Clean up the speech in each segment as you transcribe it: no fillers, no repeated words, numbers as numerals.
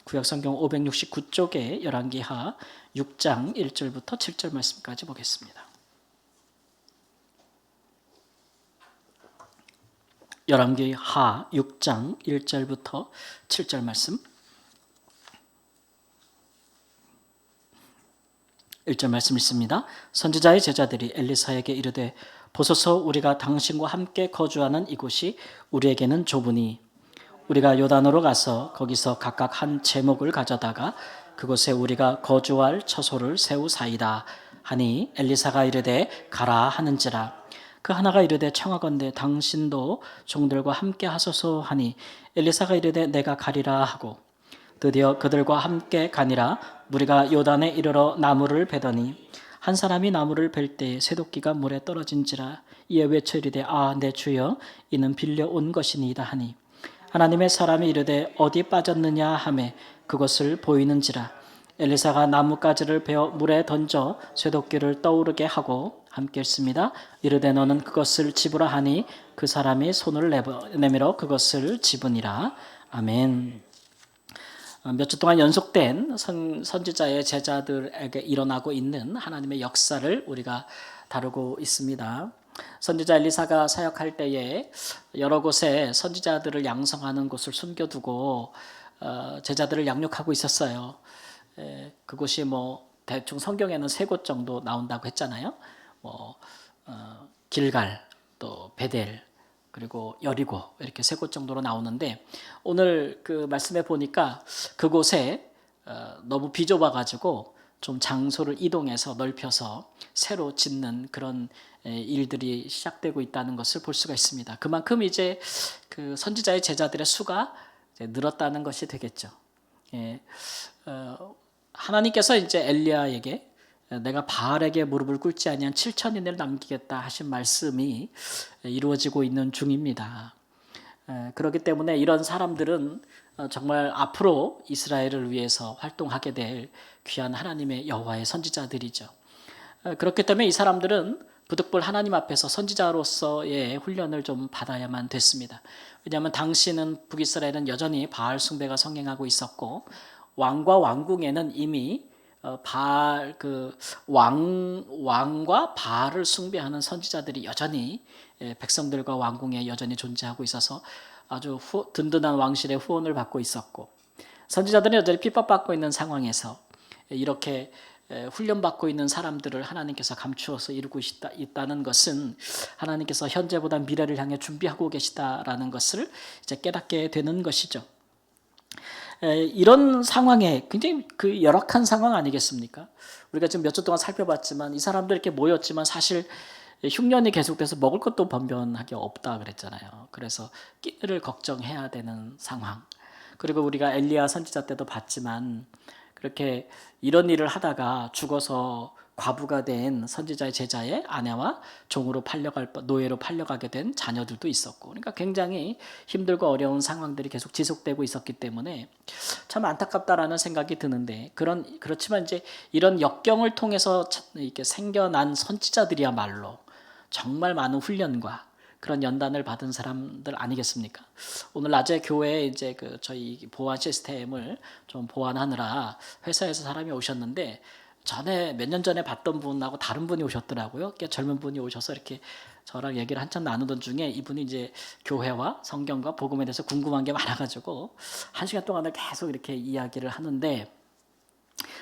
구약성경 569쪽에 열왕기하 6장 1절부터 7절 말씀까지 보겠습니다. 열왕기하 6장 1절부터 7절 말씀. 1절 말씀 있습니다. 선지자의 제자들이 엘리사에게 이르되 보소서, 우리가 당신과 함께 거주하는 이곳이 우리에게는 좁으니 우리가 요단으로 가서 거기서 각각 한 제목을 가져다가 그곳에 우리가 거주할 처소를 세우사이다 하니, 엘리사가 이르되 가라 하는지라. 그 하나가 이르되 청하건대 당신도 종들과 함께 하소서 하니, 엘리사가 이르되 내가 가리라 하고 드디어 그들과 함께 가니라. 무리가 요단에 이르러 나무를 베더니 한 사람이 나무를 벨 때에 쇠도끼가 물에 떨어진지라. 이에 외쳐 이르되 아 내 주여, 이는 빌려온 것이니이다 하니, 하나님의 사람이 이르되 어디 빠졌느냐 하매 그것을 보이는지라. 엘리사가 나뭇가지를 베어 물에 던져 쇠도끼를 떠오르게 하고 함께 읽습니다. 이르되 너는 그것을 집으라 하니 그 사람이 손을 내밀어 그것을 집으니라. 아멘. 몇 주 동안 연속된 선지자의 제자들에게 일어나고 있는 하나님의 역사를 우리가 다루고 있습니다. 선지자 엘리사가 사역할 때에 여러 곳에 선지자들을 양성하는 곳을 숨겨두고 제자들을 양육하고 있었어요. 그곳이 뭐 대충 성경에는 3곳 정도 나온다고 했잖아요. 길갈, 또 베델, 그리고 여리고, 이렇게 3곳 정도로 나오는데, 오늘 그 말씀에 보니까 그곳에 너무 비좁아가지고 좀 장소를 이동해서 넓혀서 새로 짓는 그런 일들이 시작되고 있다는 것을 볼 수가 있습니다. 그만큼 이제 그 선지자의 제자들의 수가 이제 늘었다는 것이 되겠죠. 하나님께서 이제 엘리야에게 내가 바알에게 무릎을 꿇지 아니한 7,000인을 남기겠다 하신 말씀이 이루어지고 있는 중입니다. 그렇기 때문에 이런 사람들은 정말 앞으로 이스라엘을 위해서 활동하게 될 귀한 하나님의 여호와의 선지자들이죠. 그렇기 때문에 이 사람들은 부득불 하나님 앞에서 선지자로서의 훈련을 좀 받아야만 됐습니다. 왜냐하면 당시는 북이스라엘은 여전히 바알 숭배가 성행하고 있었고, 왕과 왕궁에는 이미 왕과 바알을 숭배하는 선지자들이 여전히 백성들과 왕궁에 여전히 존재하고 있어서 아주 든든한 왕실의 후원을 받고 있었고, 선지자들은 여전히 핍박받고 있는 상황에서 이렇게 훈련받고 있는 사람들을 하나님께서 감추어서 이루고 있다는 것은 하나님께서 현재보다 미래를 향해 준비하고 계시다라는 것을 이제 깨닫게 되는 것이죠. 이런 상황에 굉장히 그 열악한 상황 아니겠습니까? 우리가 지금 몇 주 동안 살펴봤지만 이 사람들 이렇게 모였지만 사실 흉년이 계속돼서 먹을 것도 번변하게 없다 그랬잖아요. 그래서 끼니를 걱정해야 되는 상황. 그리고 우리가 엘리야 선지자 때도 봤지만 그렇게 이런 일을 하다가 죽어서 과부가 된 선지자의 제자의 아내와 종으로 노예로 팔려가게 된 자녀들도 있었고, 그러니까 굉장히 힘들고 어려운 상황들이 계속 지속되고 있었기 때문에 참 안타깝다라는 생각이 드는데, 그렇지만 이제 이런 역경을 통해서 이렇게 생겨난 선지자들이야말로 정말 많은 훈련과 그런 연단을 받은 사람들 아니겠습니까? 오늘 낮에 교회에 이제 저희 보안 시스템을 좀 보완하느라 회사에서 사람이 오셨는데, 전에 몇 년 전에 봤던 분하고 다른 분이 오셨더라고요. 꽤 젊은 분이 오셔서 이렇게 저랑 얘기를 한참 나누던 중에 이분이 이제 교회와 성경과 복음에 대해서 궁금한 게 많아가지고 1시간 동안을 계속 이렇게 이야기를 하는데,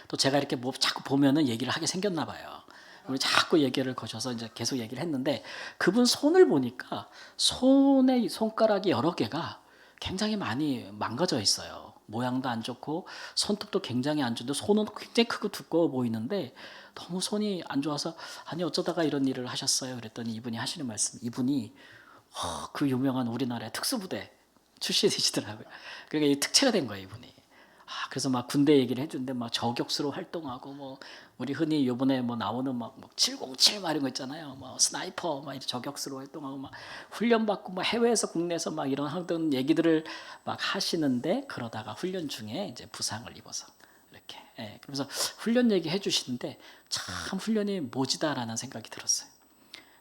또 제가 이렇게 뭐 자꾸 보면은 얘기를 하게 생겼나 봐요. 우리 자꾸 얘기를 거셔서 이제 계속 얘기를 했는데, 그분 손을 보니까 손의 손가락이 여러 개가 굉장히 많이 망가져 있어요. 모양도 안 좋고 손톱도 굉장히 안 좋은데 손은 굉장히 크고 두꺼워 보이는데 너무 손이 안 좋아서, 아니 어쩌다가 이런 일을 하셨어요? 그랬더니 이분이 하시는 말씀, 이분이 그 유명한 우리나라의 특수부대 출신이시더라고요. 그러니까 이 특채가 된 거예요, 이분이. 그래서 막 군대 얘기를 해주는데 막 저격수로 활동하고, 뭐 우리 흔히 요번에 뭐 나오는 막 707 막 이런 거 있잖아요. 뭐 스나이퍼 막 이렇게 저격수로 활동하고 막 훈련받고 막 해외에서 국내에서 막 이런 하던 얘기들을 막 하시는데, 그러다가 훈련 중에 이제 부상을 입어서 이렇게. 그래서 훈련 얘기 해주시는데 참 훈련이 모지다라는 생각이 들었어요.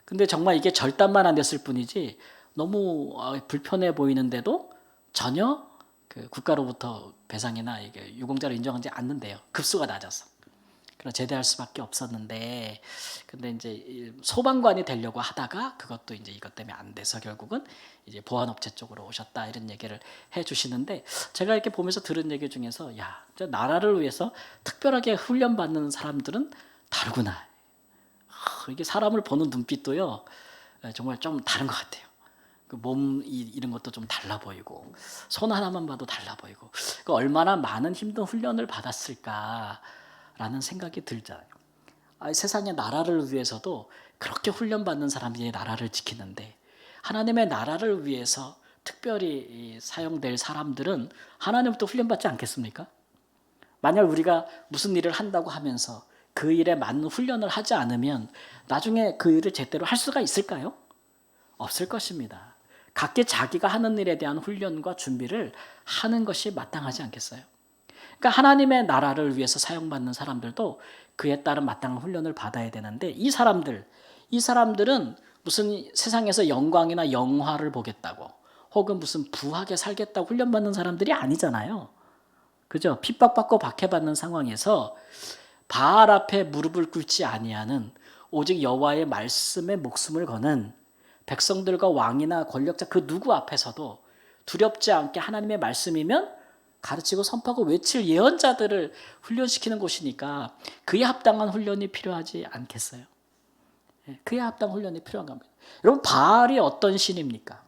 근데 정말 이게 절단만 안 됐을 뿐이지 너무 불편해 보이는데도 전혀 그 국가로부터 배상이나 이게 유공자로 인정하지 않는데요. 급수가 낮아서. 그래서 제대할 수밖에 없었는데, 근데 이제 소방관이 되려고 하다가 그것도 이제 이것 때문에 안 돼서 결국은 이제 보안업체 쪽으로 오셨다, 이런 얘기를 해주시는데, 제가 이렇게 보면서 들은 얘기 중에서 야, 저 나라를 위해서 특별하게 훈련받는 사람들은 다르구나. 이게 사람을 보는 눈빛도요, 정말 좀 다른 것 같아요. 그 몸 이런 것도 좀 달라 보이고, 손 하나만 봐도 달라 보이고, 그 얼마나 많은 힘든 훈련을 받았을까라는 생각이 들잖아요. 세상의 나라를 위해서도 그렇게 훈련받는 사람이 나라를 지키는데, 하나님의 나라를 위해서 특별히 사용될 사람들은 하나님부터 훈련받지 않겠습니까? 만약 우리가 무슨 일을 한다고 하면서 그 일에 맞는 훈련을 하지 않으면 나중에 그 일을 제대로 할 수가 있을까요? 없을 것입니다. 각기 자기가 하는 일에 대한 훈련과 준비를 하는 것이 마땅하지 않겠어요? 그러니까 하나님의 나라를 위해서 사용받는 사람들도 그에 따른 마땅한 훈련을 받아야 되는데, 이 사람들은 무슨 세상에서 영광이나 영화를 보겠다고 혹은 무슨 부하게 살겠다고 훈련받는 사람들이 아니잖아요. 그죠? 핍박받고 박해받는 상황에서 바알 앞에 무릎을 꿇지 아니하는, 오직 여호와의 말씀에 목숨을 거는 백성들과 왕이나 권력자 그 누구 앞에서도 두렵지 않게 하나님의 말씀이면 가르치고 선포하고 외칠 예언자들을 훈련시키는 곳이니까 그에 합당한 훈련이 필요하지 않겠어요? 그에 합당한 훈련이 필요한 겁니다. 여러분, 바알이 어떤 신입니까?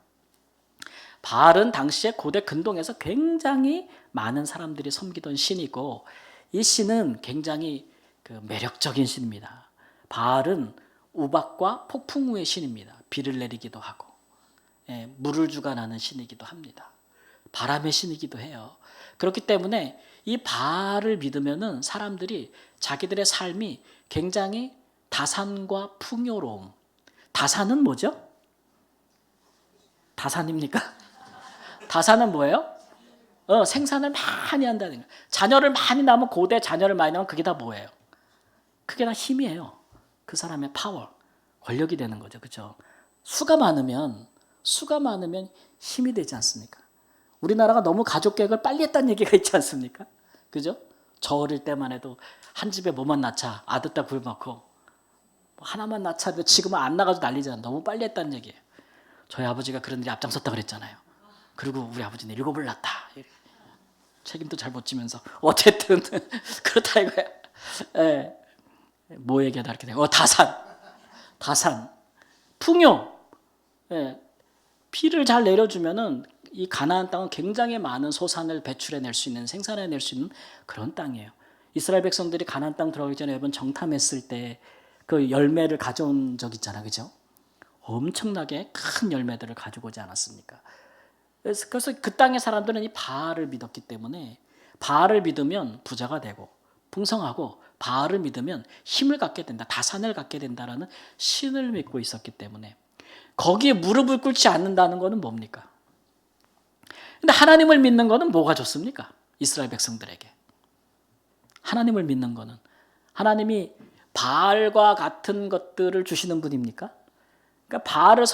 바알은 당시에 고대 근동에서 굉장히 많은 사람들이 섬기던 신이고, 이 신은 굉장히 매력적인 신입니다. 바알은 우박과 폭풍우의 신입니다. 비를 내리기도 하고, 물을 주관하는 신이기도 합니다. 바람의 신이기도 해요. 그렇기 때문에 이 바알을 믿으면은 사람들이 자기들의 삶이 굉장히 다산과 풍요로움. 다산은 뭐죠? 다산입니까? 다산은 뭐예요? 생산을 많이 한다는 거예요. 자녀를 많이 낳으면, 고대 자녀를 많이 낳으면 그게 다 뭐예요? 그게 다 힘이에요. 그 사람의 파워, 권력이 되는 거죠. 그렇죠? 수가 많으면 힘이 되지 않습니까? 우리나라가 너무 가족 계획을 빨리 했다는 얘기가 있지 않습니까? 그죠? 저 어릴 때만 해도 한 집에 뭐만 낳자 아들 딸 굶었고, 하나만 낳자 지금은 안 나가도 난리잖아. 너무 빨리 했다는 얘기예요. 저희 아버지가 그런 일에 앞장섰다 그랬잖아요. 그리고 우리 아버지는 7을 낳았다. 책임도 잘 못 지면서. 어쨌든 그렇다 이거야. 뭐 얘기하다 이렇게 돼요. 다산, 풍요. 비를 잘 내려주면은 이 가나안 땅은 굉장히 많은 소산을 배출해낼 수 있는, 생산해낼 수 있는 그런 땅이에요. 이스라엘 백성들이 가나안 땅 들어가기 전에 여러분 정탐했을 때 그 열매를 가져온 적 있잖아, 그죠? 엄청나게 큰 열매들을 가지고 오지 않았습니까? 그래서 그 땅의 사람들은 이 바알을 믿었기 때문에, 바알을 믿으면 부자가 되고 풍성하고, 바알을 믿으면 힘을 갖게 된다, 다산을 갖게 된다라는 신을 믿고 있었기 때문에 거기에 무릎을 꿇지 않는다는 것은 뭡니까? 근데 하나님을 믿는 것은 뭐가 좋습니까? 이스라엘 백성들에게 하나님을 믿는 것은, 하나님이 바알과 같은 것들을 주시는 분입니까? 그러니까 바알을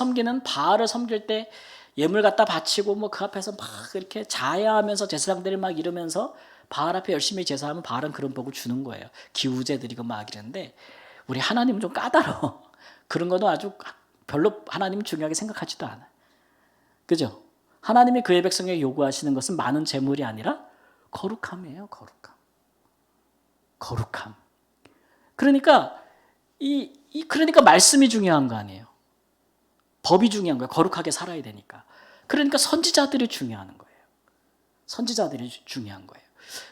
섬길 때 예물 갖다 바치고 뭐 그 앞에서 막 이렇게 자야하면서 제사장들이 막 이러면서 바알 앞에 열심히 제사하면 바알은 그런 복을 주는 거예요. 기우제 드리고 막 이러는데, 우리 하나님은 좀 까다로워. 그런 거는 아주 별로 하나님은 중요하게 생각하지도 않아요. 그죠? 하나님이 그의 백성에게 요구하시는 것은 많은 재물이 아니라 거룩함이에요. 거룩함. 그러니까 그러니까 말씀이 중요한 거 아니에요. 법이 중요한 거예요. 거룩하게 살아야 되니까. 그러니까 선지자들이 중요한 거예요.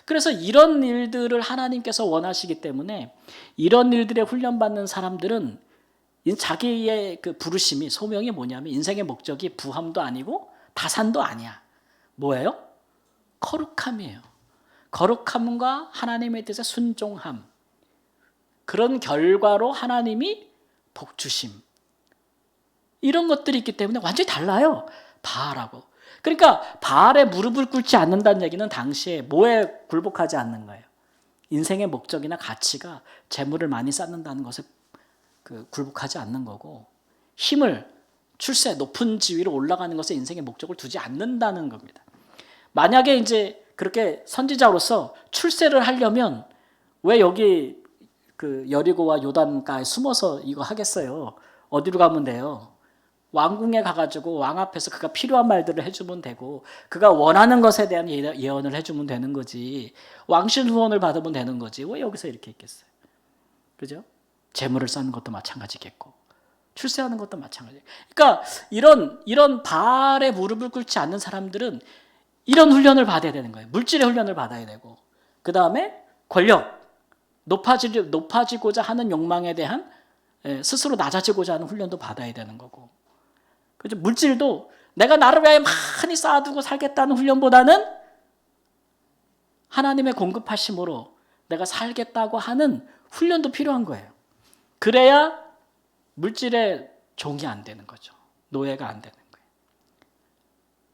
그래서 이런 일들을 하나님께서 원하시기 때문에, 이런 일들에 훈련받는 사람들은 자기의 그 부르심이, 소명이 뭐냐면, 인생의 목적이 부함도 아니고 다산도 아니야. 뭐예요? 거룩함이에요. 거룩함과 하나님에 대해서 순종함. 그런 결과로 하나님이 복 주심. 이런 것들이 있기 때문에 완전히 달라요. 바알하고. 그러니까 바알에 무릎을 꿇지 않는다는 얘기는 당시에 뭐에 굴복하지 않는 거예요? 인생의 목적이나 가치가 재물을 많이 쌓는다는 것에 굴복하지 않는 거고, 힘을, 출세, 높은 지위로 올라가는 것에 인생의 목적을 두지 않는다는 겁니다. 만약에 이제 그렇게 선지자로서 출세를 하려면 왜 여기 그 여리고와 요단가에 숨어서 이거 하겠어요? 어디로 가면 돼요? 왕궁에 가가지고 왕 앞에서 그가 필요한 말들을 해주면 되고 그가 원하는 것에 대한 예언을 해주면 되는 거지. 왕신 후원을 받으면 되는 거지. 왜 여기서 이렇게 있겠어요? 그죠? 재물을 쌓는 것도 마찬가지겠고 출세하는 것도 마찬가지. 그러니까 이런 바알에 무릎을 꿇지 않는 사람들은 이런 훈련을 받아야 되는 거예요. 물질의 훈련을 받아야 되고 그 다음에 권력, 높아지고자 하는 욕망에 대한 스스로 낮아지고자 하는 훈련도 받아야 되는 거고. 그죠? 물질도 내가 나를 위하여 많이 쌓아두고 살겠다는 훈련보다는 하나님의 공급하심으로 내가 살겠다고 하는 훈련도 필요한 거예요. 그래야 물질의 종이 안 되는 거죠. 노예가 안 되는 거예요.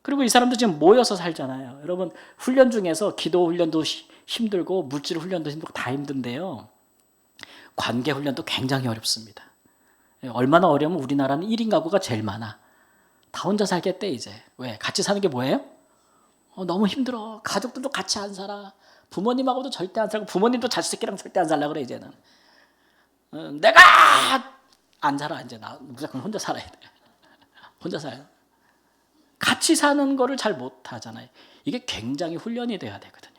그리고 이 사람도 지금 모여서 살잖아요. 여러분 훈련 중에서 기도 훈련도 힘들고 물질 훈련도 힘들고 다 힘든데요. 관계 훈련도 굉장히 어렵습니다. 얼마나 어려우면 우리나라는 1인 가구가 제일 많아. 다 혼자 살겠대 이제. 왜? 같이 사는 게 뭐예요? 너무 힘들어. 가족들도 같이 안 살아. 부모님하고도 절대 안 살고 부모님도 자식새끼랑 절대 안 살라 그래 이제는. 내가 안 살아 이제. 나 무조건 혼자 살아야 돼. 혼자 살아야 돼. 같이 사는 거를 잘 못하잖아요. 이게 굉장히 훈련이 돼야 되거든요.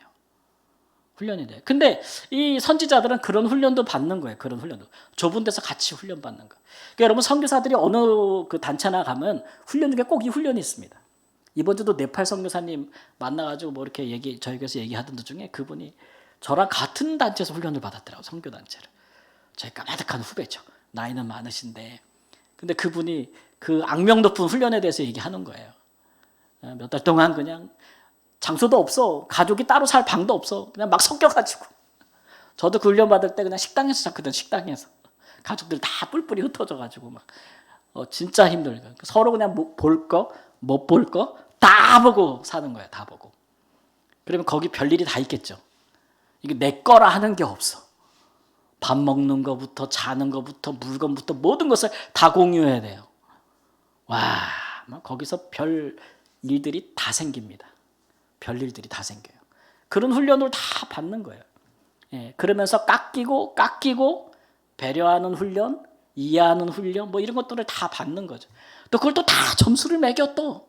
훈련이 돼. 근데 이 선지자들은 그런 훈련도 받는 거예요. 그런 훈련도. 좁은 데서 같이 훈련 받는 거. 그러니까 여러분 선교사들이 어느 그 단체나 가면 훈련 중에 꼭 이 훈련이 있습니다. 이번 주도 네팔 선교사님 만나가지고 뭐 이렇게 저희에서 얘기하던 도중에 그분이 저랑 같은 단체에서 훈련을 받았더라고요. 선교 단체를. 저희 까마득한 후배죠. 나이는 많으신데. 근데 그분이 그 악명 높은 훈련에 대해서 얘기하는 거예요. 몇 달 동안 그냥 장소도 없어. 가족이 따로 살 방도 없어. 그냥 막 섞여가지고. 저도 그 훈련 받을 때 그냥 식당에서 잤거든. 식당에서. 가족들 다 뿔뿔이 흩어져가지고 막 진짜 힘들어요. 서로 그냥 볼 거, 못 볼 거 다 보고 사는 거예요. 다 보고. 그러면 거기 별일이 다 있겠죠. 이게 내 거라 하는 게 없어. 밥 먹는 거부터 자는 거부터 물건부터 모든 것을 다 공유해야 돼요. 와, 거기서 별 일들이 다 생깁니다. 별 일들이 다 생겨요. 그런 훈련을 다 받는 거예요. 그러면서 깎이고 배려하는 훈련, 이해하는 훈련 뭐 이런 것들을 다 받는 거죠. 또 그걸 또 다 점수를 매겨 또.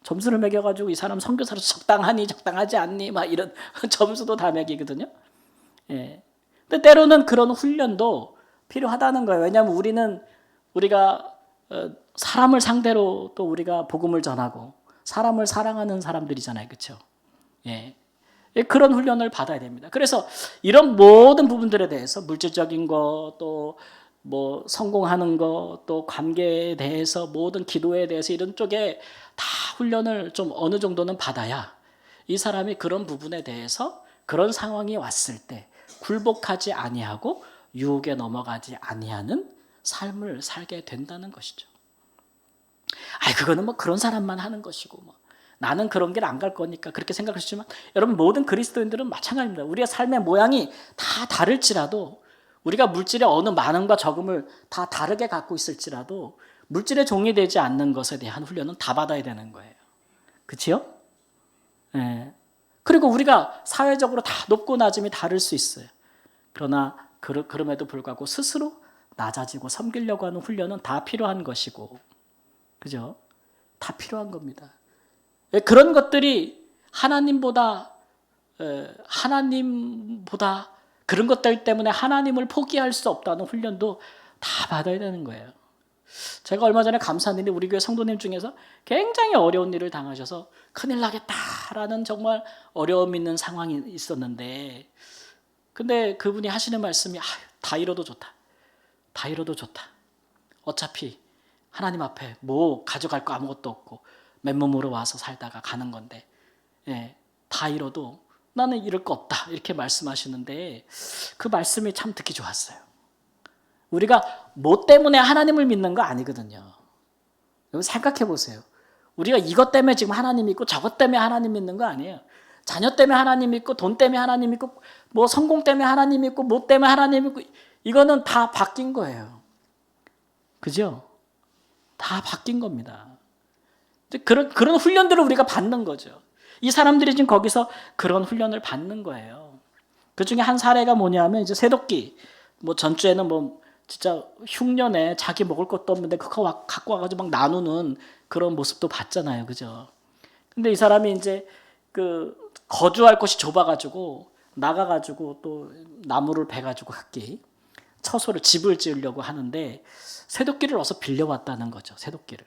점수를 매겨가지고 이 사람 선교사로 적당하니 적당하지 않니 막 이런 점수도 다 매기거든요. 근데 때로는 그런 훈련도 필요하다는 거예요. 왜냐하면 우리가 사람을 상대로 또 우리가 복음을 전하고 사람을 사랑하는 사람들이잖아요. 그렇죠? 그런 훈련을 받아야 됩니다. 그래서 이런 모든 부분들에 대해서 물질적인 거, 또 뭐 성공하는 거, 또 관계에 대해서 모든 기도에 대해서 이런 쪽에 다 훈련을 좀 어느 정도는 받아야 이 사람이 그런 부분에 대해서 그런 상황이 왔을 때 굴복하지 아니하고 유혹에 넘어가지 아니하는 삶을 살게 된다는 것이죠. 그거는 뭐 그런 사람만 하는 것이고 뭐 나는 그런 길 안 갈 거니까 그렇게 생각하시지만 여러분 모든 그리스도인들은 마찬가지입니다. 우리의 삶의 모양이 다 다를지라도 우리가 물질의 어느 많음과 적음을 다 다르게 갖고 있을지라도 물질의 종이 되지 않는 것에 대한 훈련은 다 받아야 되는 거예요. 그렇죠? 그리고 우리가 사회적으로 다 높고 낮음이 다를 수 있어요. 그러나 그럼에도 불구하고 스스로 낮아지고 섬기려고 하는 훈련은 다 필요한 것이고, 그죠? 다 필요한 겁니다. 그런 것들이 하나님보다 그런 것들 때문에 하나님을 포기할 수 없다는 훈련도 다 받아야 되는 거예요. 제가 얼마 전에 감사한 일이 우리 교회 성도님 중에서 굉장히 어려운 일을 당하셔서 큰일 나겠다라는 정말 어려움 있는 상황이 있었는데 근데 그분이 하시는 말씀이 다 이뤄도 좋다. 다 이뤄도 좋다. 어차피 하나님 앞에 뭐 가져갈 거 아무것도 없고 맨몸으로 와서 살다가 가는 건데 다 이뤄도 나는 이럴 거 없다 이렇게 말씀하시는데 그 말씀이 참 듣기 좋았어요. 우리가 뭐 때문에 하나님을 믿는 거 아니거든요. 여러분 생각해 보세요. 우리가 이것 때문에 지금 하나님 믿고 저것 때문에 하나님 믿는 거 아니에요. 자녀 때문에 하나님 믿고 돈 때문에 하나님 믿고 뭐 성공 때문에 하나님 믿고 뭐 때문에 하나님 믿고 이거는 다 바뀐 거예요. 그죠? 다 바뀐 겁니다. 그런 훈련들을 우리가 받는 거죠. 이 사람들이 지금 거기서 그런 훈련을 받는 거예요. 그 중에 한 사례가 뭐냐면 이제 새도끼. 뭐 전주에는 뭐 진짜 흉년에 자기 먹을 것도 없는데 그거 갖고 와가지고 막 나누는 그런 모습도 봤잖아요, 그죠? 근데 이 사람이 이제 그 거주할 곳이 좁아가지고 나가가지고 또 나무를 베가지고 각기 처소를 집을 지으려고 하는데 새도끼를 어서 빌려왔다는 거죠, 새도끼를.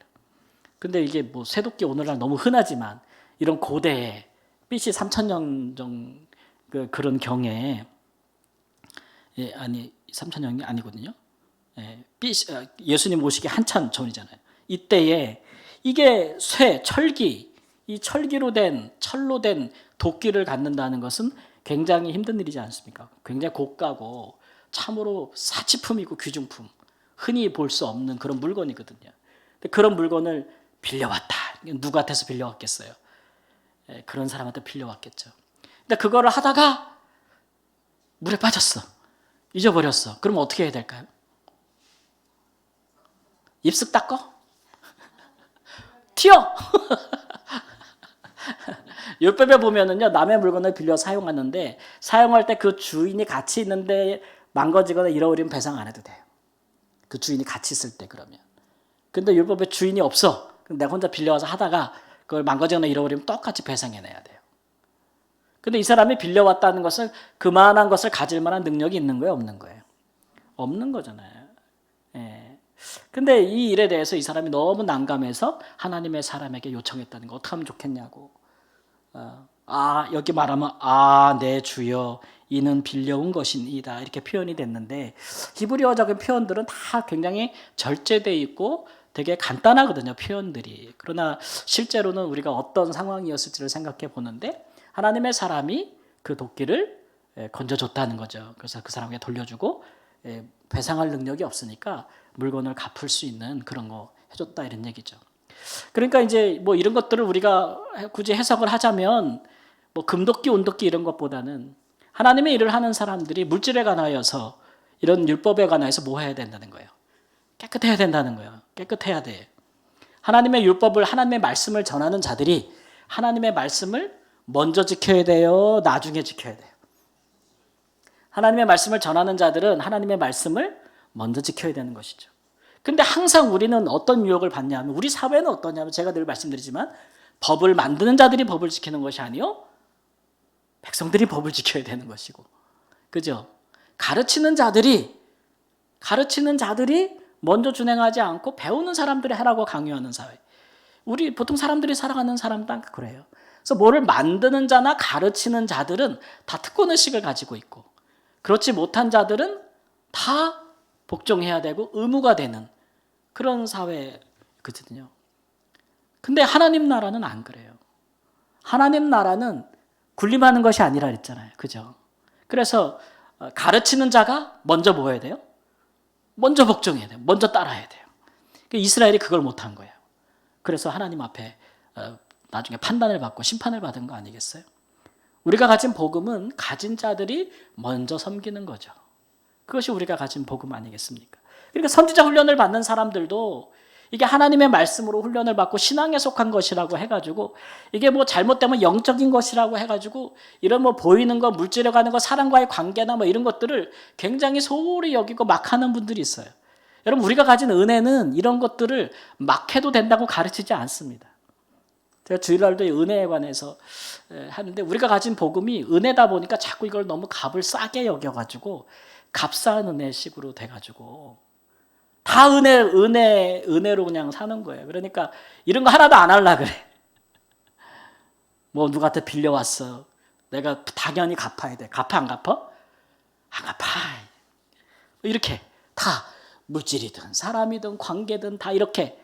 근데 이게 뭐 새도끼 오늘날 너무 흔하지만 이런 고대에 BC 3000년 정도 그런 경에 아니 3000년이 아니거든요. 예수님 오시기 한참 전이잖아요. 이때에 이게 철기, 이 철기로 된 철로 된 도끼를 갖는다는 것은 굉장히 힘든 일이지 않습니까? 굉장히 고가고 참으로 사치품이고 귀중품, 흔히 볼 수 없는 그런 물건이거든요. 그런 물건을 빌려왔다. 누구한테서 빌려왔겠어요? 그런 사람한테 빌려왔겠죠. 근데 그거를 하다가 물에 빠졌어. 잊어버렸어. 그럼 어떻게 해야 될까요? 입쓱 닦어? 튀어! 율법에 보면은요, 남의 물건을 빌려 사용하는데, 사용할 때 그 주인이 같이 있는데 망가지거나 잃어버리면 배상 안 해도 돼요. 그 주인이 같이 있을 때 그러면. 근데 율법에 주인이 없어. 그럼 내가 혼자 빌려와서 하다가 그걸 망가지거나 잃어버리면 똑같이 배상해내야 돼요. 근데 이 사람이 빌려왔다는 것은 그만한 것을 가질 만한 능력이 있는 거예요, 없는 거예요? 없는 거잖아요. 예. 근데 이 일에 대해서 이 사람이 너무 난감해서 하나님의 사람에게 요청했다는 거. 어떻게 하면 좋겠냐고. 여기 말하면 내 주여 이는 빌려온 것이니이다 이렇게 표현이 됐는데 히브리어적인 표현들은 다 굉장히 절제되어 있고 되게 간단하거든요, 표현들이. 그러나 실제로는 우리가 어떤 상황이었을지를 생각해 보는데 하나님의 사람이 그 도끼를 건져줬다는 거죠. 그래서 그 사람에게 돌려주고 배상할 능력이 없으니까 물건을 갚을 수 있는 그런 거 해줬다 이런 얘기죠. 그러니까 이제 뭐 이런 것들을 우리가 굳이 해석을 하자면 뭐 금도끼, 은도끼 이런 것보다는 하나님의 일을 하는 사람들이 물질에 관하여서 이런 율법에 관하여서 뭐 해야 된다는 거예요? 깨끗해야 된다는 거예요. 깨끗해야 돼. 하나님의 율법을, 하나님의 말씀을 전하는 자들이 하나님의 말씀을 먼저 지켜야 돼요? 나중에 지켜야 돼요? 하나님의 말씀을 전하는 자들은 하나님의 말씀을 먼저 지켜야 되는 것이죠. 근데 항상 우리는 어떤 유혹을 받냐면 우리 사회는 어떠냐면 제가 늘 말씀드리지만 법을 만드는 자들이 법을 지키는 것이 아니요 백성들이 법을 지켜야 되는 것이고, 그죠? 가르치는 자들이 먼저 준행하지 않고 배우는 사람들이 하라고 강요하는 사회. 우리 보통 사람들이 살아가는 사람도 그래요. 그래서 뭐를 만드는 자나 가르치는 자들은 다 특권의식을 가지고 있고 그렇지 못한 자들은 다 복종해야 되고 의무가 되는 그런 사회거든요. 근데 하나님 나라는 안 그래요. 하나님 나라는 군림하는 것이 아니라 그랬잖아요. 그죠? 그래서 가르치는 자가 먼저 뭐 해야 돼요? 먼저 복종해야 돼요. 먼저 따라야 돼요. 이스라엘이 그걸 못한 거예요. 그래서 하나님 앞에 나중에 판단을 받고 심판을 받은 거 아니겠어요? 우리가 가진 복음은 가진 자들이 먼저 섬기는 거죠. 그것이 우리가 가진 복음 아니겠습니까? 그러니까 선지자 훈련을 받는 사람들도 이게 하나님의 말씀으로 훈련을 받고 신앙에 속한 것이라고 해가지고 이게 뭐 잘못되면 영적인 것이라고 해가지고 이런 뭐 보이는 거, 물질에 가는 거, 사람과의 관계나 뭐 이런 것들을 굉장히 소홀히 여기고 막 하는 분들이 있어요. 여러분, 우리가 가진 은혜는 이런 것들을 막 해도 된다고 가르치지 않습니다. 제가 주일날도 은혜에 관해서 하는데 우리가 가진 복음이 은혜다 보니까 자꾸 이걸 너무 값을 싸게 여겨가지고 값싼 은혜식으로 돼가지고 다 은혜로 그냥 사는 거예요. 그러니까 이런 거 하나도 안 하려고 그래. 뭐 누구한테 빌려왔어. 내가 당연히 갚아야 돼. 갚아 안 갚아? 안 갚아. 이렇게 다 물질이든 사람이든 관계든 다 이렇게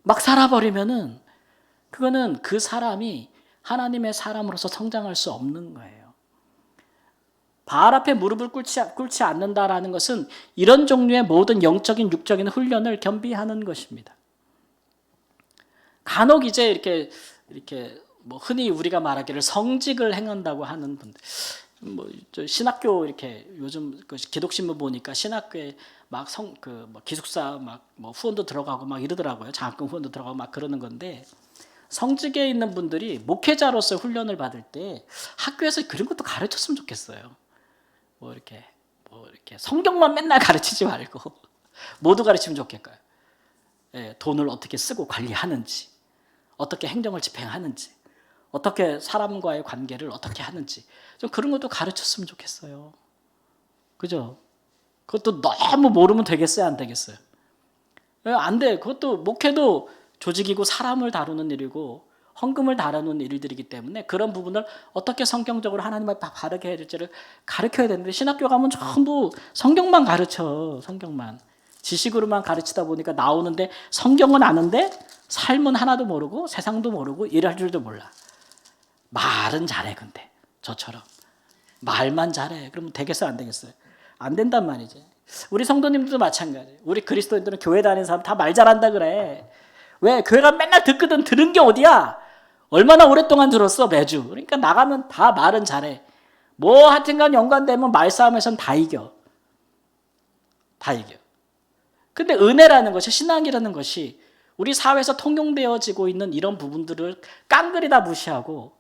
막 살아버리면은 그거는 그 사람이 하나님의 사람으로서 성장할 수 없는 거예요. 바알 앞에 무릎을 꿇지 않는다라는 것은 이런 종류의 모든 영적인 육적인 훈련을 겸비하는 것입니다. 간혹 이제 이렇게 뭐 흔히 우리가 말하기를 성직을 행한다고 하는 분들, 뭐 신학교 이렇게 요즘 그 기독신문 보니까 신학교에 막 뭐 기숙사 막 뭐 후원도 들어가고 막 이러더라고요. 장학금 후원도 들어가고 막 그러는 건데 성직에 있는 분들이 목회자로서 훈련을 받을 때 학교에서 그런 것도 가르쳤으면 좋겠어요. 이렇게 성경만 맨날 가르치지 말고 모두 가르치면 좋겠고요. 예, 돈을 어떻게 쓰고 관리하는지, 어떻게 행정을 집행하는지, 어떻게 사람과의 관계를 어떻게 하는지, 좀 그런 것도 가르쳤으면 좋겠어요. 그죠? 그것도 너무 모르면 되겠어요, 안 되겠어요? 예, 안 돼. 그것도 목회도 조직이고 사람을 다루는 일이고 헌금을 다루는 일들이기 때문에 그런 부분을 어떻게 성경적으로 하나님을 바르게 해야 될지를 가르쳐야 되는데, 신학교 가면 전부 성경만 가르쳐. 성경만. 지식으로만 가르치다 보니까 나오는데 성경은 아는데 삶은 하나도 모르고 세상도 모르고 일할 줄도 몰라. 말은 잘해. 근데 저처럼 말만 잘해. 그러면 되겠어요, 안 되겠어요? 안 된단 말이지. 우리 성도님들도 마찬가지예요. 우리 그리스도인들은 교회 다니는 사람 다 말 잘한다 그래. 왜? 교회가 맨날 듣거든. 들은 게 어디야? 얼마나 오랫동안 들었어, 매주. 그러니까 나가면 다 말은 잘해. 뭐 하여튼간 연관되면 말싸움에선 다 이겨. 다 이겨. 근데 은혜라는 것이, 신앙이라는 것이 우리 사회에서 통용되어지고 있는 이런 부분들을 깡그리다 무시하고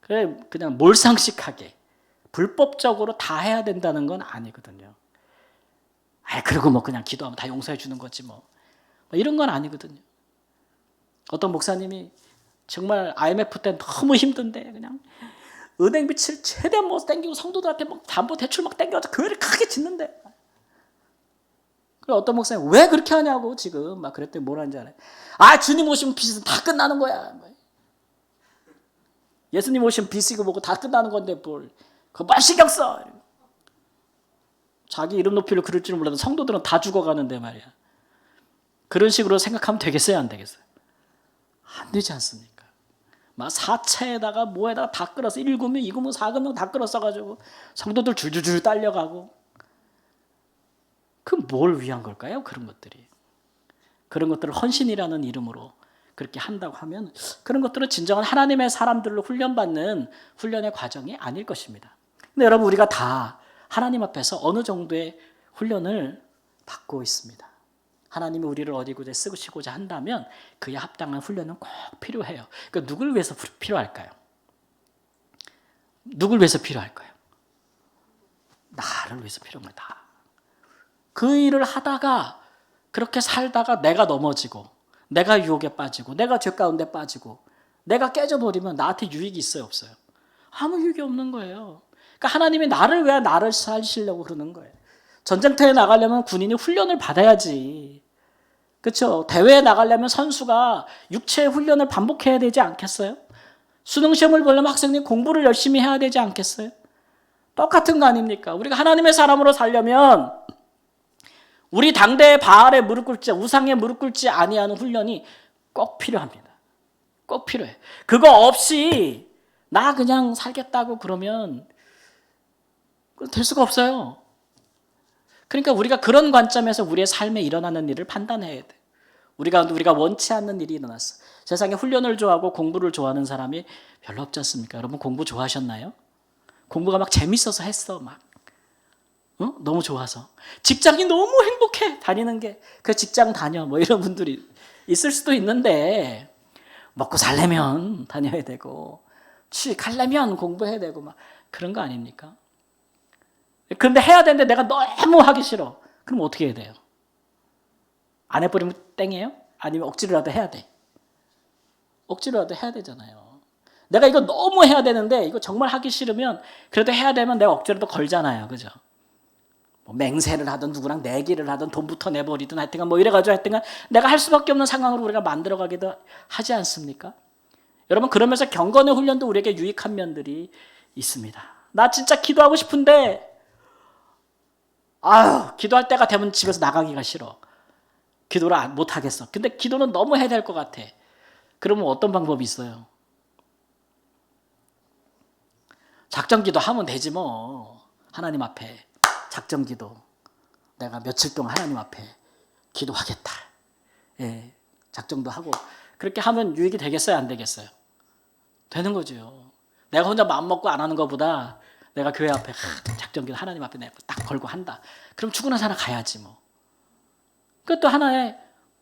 그냥 몰상식하게 불법적으로 다 해야 된다는 건 아니거든요. 그리고 뭐 그냥 기도하면 다 용서해 주는 거지 뭐 이런 건 아니거든요. 어떤 목사님이 정말 IMF 때 너무 힘든데 그냥 은행 빚을 최대한 못 땡기고 성도들한테 막 담보 대출 막 땡겨서 교회를 크게 짓는데, 그리고 어떤 목사님 왜 그렇게 하냐고 지금 막 그랬더니 뭐라는지 알아요? 주님 오시면 빚은 다 끝나는 거야. 예수님 오시면 빚 이고 뭐고 다 끝나는 건데 뭘 그거 신경 써. 자기 이름 높이를 그럴 줄 몰라도 성도들은 다 죽어가는데 말이야. 그런 식으로 생각하면 되겠어요, 안 되겠어요? 안 되지 않습니까? 막 사채에다가 뭐에다가 다 끌어서 1금융, 2금융, 4금융 다 끌어써가지고 성도들 줄줄줄 딸려가고. 그 뭘 위한 걸까요? 그런 것들이. 그런 것들을 헌신이라는 이름으로 그렇게 한다고 하면 그런 것들은 진정한 하나님의 사람들로 훈련받는 훈련의 과정이 아닐 것입니다. 근데 여러분, 우리가 다 하나님 앞에서 어느 정도의 훈련을 받고 있습니다. 하나님이 우리를 어디고자 쓰시고자 한다면 그에 합당한 훈련은 꼭 필요해요. 그러니까 누굴 위해서 필요할까요? 누굴 위해서 필요할까요? 나를 위해서 필요합니다. 그 일을 하다가 그렇게 살다가 내가 넘어지고 내가 유혹에 빠지고 내가 죄 가운데 빠지고 내가 깨져버리면 나한테 유익이 있어요, 없어요? 아무 유익이 없는 거예요. 그러니까 하나님이 나를 왜 나를 살리려고 그러는 거예요. 전쟁터에 나가려면 군인이 훈련을 받아야지. 그렇죠? 대회에 나가려면 선수가 육체의 훈련을 반복해야 되지 않겠어요? 수능시험을 보려면 학생들이 공부를 열심히 해야 되지 않겠어요? 똑같은 거 아닙니까? 우리가 하나님의 사람으로 살려면 우리 당대의 바알에 무릎 꿇지, 우상에 무릎 꿇지 아니하는 훈련이 꼭 필요합니다. 꼭 필요해. 그거 없이 나 그냥 살겠다고 그러면 될 수가 없어요. 그러니까 우리가 그런 관점에서 우리의 삶에 일어나는 일을 판단해야 돼. 우리가 원치 않는 일이 일어났어. 세상에 훈련을 좋아하고 공부를 좋아하는 사람이 별로 없지 않습니까? 여러분 공부 좋아하셨나요? 공부가 막 재밌어서 했어, 막. 너무 좋아서. 직장이 너무 행복해, 다니는 게. 그 직장 다녀, 뭐 이런 분들이 있을 수도 있는데, 먹고 살려면 다녀야 되고, 취직하려면 공부해야 되고, 막 그런 거 아닙니까? 그런데 해야 되는데 내가 너무 하기 싫어. 그럼 어떻게 해야 돼요? 안 해버리면 땡이에요? 아니면 억지로라도 해야 돼? 억지로라도 해야 되잖아요. 내가 이거 너무 해야 되는데 이거 정말 하기 싫으면 그래도 해야 되면 내가 억지로도 걸잖아요. 그죠? 뭐 맹세를 하든 누구랑 내기를 하든 돈부터 내버리든 하여튼간 뭐 이래가지고 하여튼간 내가 할 수밖에 없는 상황으로 우리가 만들어가기도 하지 않습니까? 여러분, 그러면서 경건의 훈련도 우리에게 유익한 면들이 있습니다. 나 진짜 기도하고 싶은데 기도할 때가 되면 집에서 나가기가 싫어. 기도를 못 하겠어. 근데 기도는 너무 해야 될 것 같아. 그러면 어떤 방법이 있어요? 작정기도 하면 되지 뭐. 하나님 앞에 작정기도. 내가 며칠 동안 하나님 앞에 기도하겠다. 예, 작정도 하고. 그렇게 하면 유익이 되겠어요, 안 되겠어요? 되는 거죠. 내가 혼자 마음 먹고 안 하는 것보다 내가 교회 앞에 작정기도 하나님 앞에 내가 딱 걸고 한다. 그럼 죽으나 사나 가야지 뭐. 그것도 하나의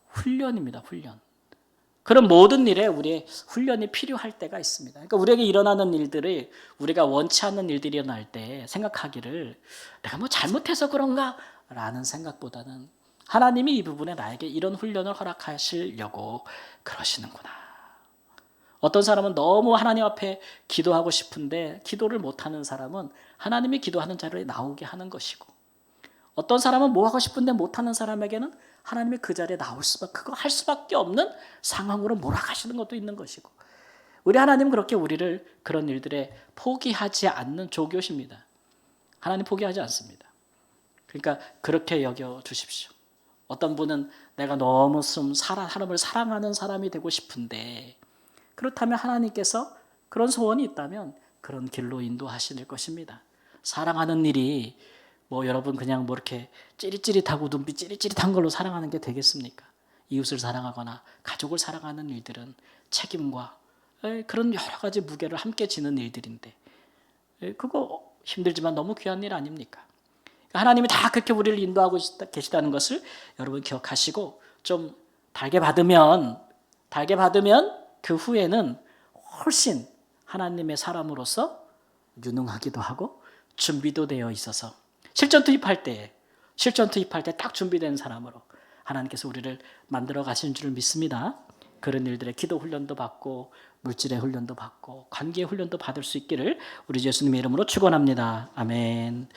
훈련입니다, 훈련. 그런 모든 일에 우리의 훈련이 필요할 때가 있습니다. 그러니까 우리에게 일어나는 일들이 우리가 원치 않는 일들이 일어날 때 생각하기를 내가 뭐 잘못해서 그런가? 라는 생각보다는 하나님이 이 부분에 나에게 이런 훈련을 허락하시려고 그러시는구나. 어떤 사람은 너무 하나님 앞에 기도하고 싶은데 기도를 못하는 사람은 하나님이 기도하는 자리에 나오게 하는 것이고, 어떤 사람은 뭐 하고 싶은데 못하는 사람에게는 하나님이 그 자리에 나올 수밖에, 그거 할 수밖에 없는 상황으로 몰아가시는 것도 있는 것이고, 우리 하나님은 그렇게 우리를 그런 일들에 포기하지 않는 조교십니다. 하나님 포기하지 않습니다. 그러니까 그렇게 여겨 주십시오. 어떤 분은 내가 너무 하나님을 사랑하는 사람이 되고 싶은데, 그렇다면 하나님께서 그런 소원이 있다면 그런 길로 인도하실 것입니다. 사랑하는 일이 뭐 여러분 그냥 뭐 이렇게 찌릿찌릿하고 눈빛 찌릿찌릿한 걸로 사랑하는 게 되겠습니까? 이웃을 사랑하거나 가족을 사랑하는 일들은 책임과 그런 여러 가지 무게를 함께 지는 일들인데, 그거 힘들지만 너무 귀한 일 아닙니까? 하나님이 다 그렇게 우리를 인도하고 계시다는 것을 여러분 기억하시고, 좀 달게 받으면 그 후에는 훨씬 하나님의 사람으로서 유능하기도 하고 준비도 되어 있어서 실전 투입할 때 딱 준비된 사람으로 하나님께서 우리를 만들어 가시는 줄 믿습니다. 그런 일들의 기도 훈련도 받고 물질의 훈련도 받고 관계의 훈련도 받을 수 있기를 우리 예수님의 이름으로 축원합니다. 아멘.